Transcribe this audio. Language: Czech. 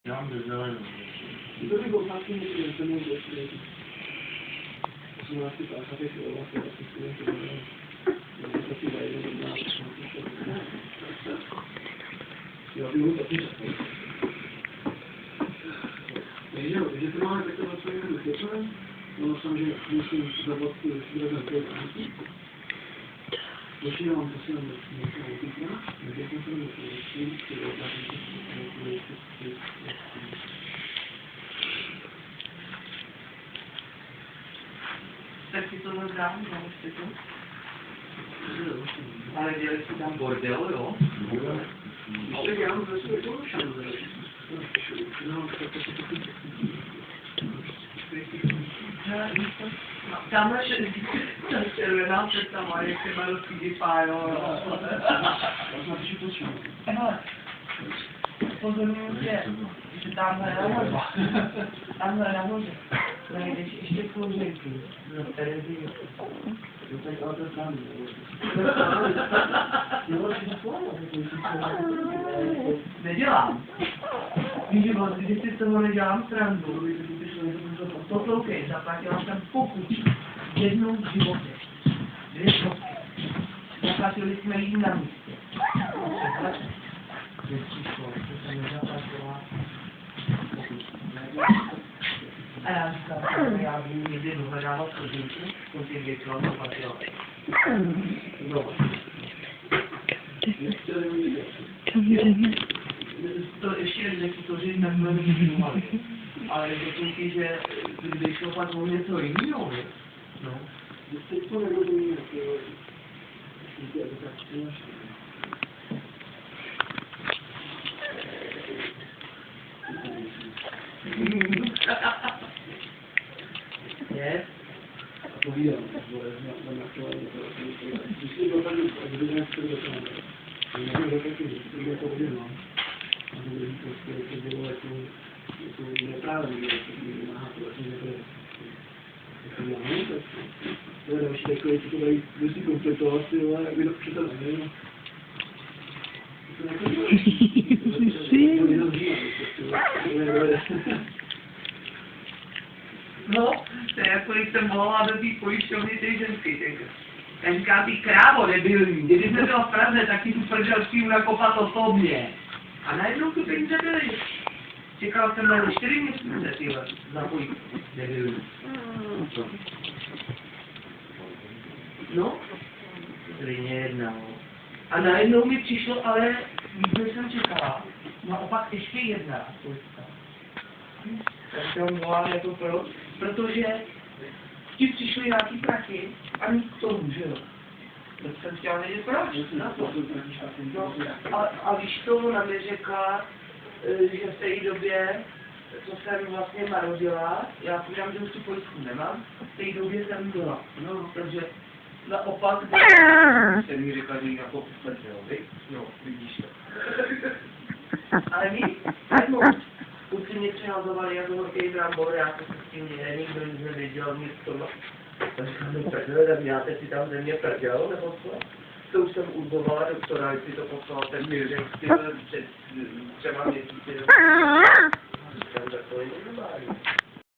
Yan güzel. Dove con macchine che diventano industrie. Sono stati passati per la studente non capiva io avevo capito e io trovavo questa persona che nonostante nessun zawodny rozwiązał Musiałam posłać na gdzie kontrolę które Tak si to zazdám, že to? Ale dělali si tam bordel, jo? Ještě já mám zase porušen. Tamhle ta červená představa, jak se má rozpídipá, jo? Hele, pozoruju, že tamhle nahoře najdeš ještě složenky z Terezy. Nedělám. Víš, že vlastně, když si z toho nedělám srandu, poslouchej, zaplatila jsem pokutu jednou v životě. 2 stovky. Zaplatili jsme jí na místě. To jsem nezaplatila. A já říkám, já budu někdy dohledávat chodníky, to těch většinou zaplatila. No. To ještě exekutoři takhle nevyžívali. Ale řeknu ti, že kdyby šlo pak o něco jiného, no. Teď to nerozumím, Je? Povídám, na aktuálně když si dopadnu, až by nějak to dopadne. Nevím, že to udělám. A to bude prostě, to bylo jako neprávě, že to vymáhá to vlastně neprávě. To je další takové, co to dají musí kompletovat, jak by to přitom nevím. No, to je jako když jsem volala do té pojišťovny té ženský, tak říká, ty krávo debilní, kdyby jsme byla v Praze, tak ti tu prželský nakopat osobně. A najednou tu peníze byly. Čekal jsem na 4 měsíce, tyhle, za pojistku, debilní. No, stejně jednou. A najednou mi přišlo, ale víc než jsem čekala. Naopak ještě jedna pojistka. Tak jsem volal jako proč? Protože ti přišly nějaký prachy a nic k tomu, že jo? Tak jsem chtěla vědět proč. No, a víš tomu, ona mi řekla, že v té době, co jsem vlastně narodila, já povídám, že už tu pojistku nemám, v té době jsem byla. No, takže naopak, jsem mi řekla, že ji jako smrtěl, no, vidíš to. Ale my, už si mě přihazovali jako horký brambor, já to s tím nikdo nic nevěděl, nic toho. Tak říkám, tak děláte si tam ze mě prděl, nebo co? To už jsem urbovala doktora, jestli to poslal ten Mirek před 3 měsíci. Říkám, takový normální.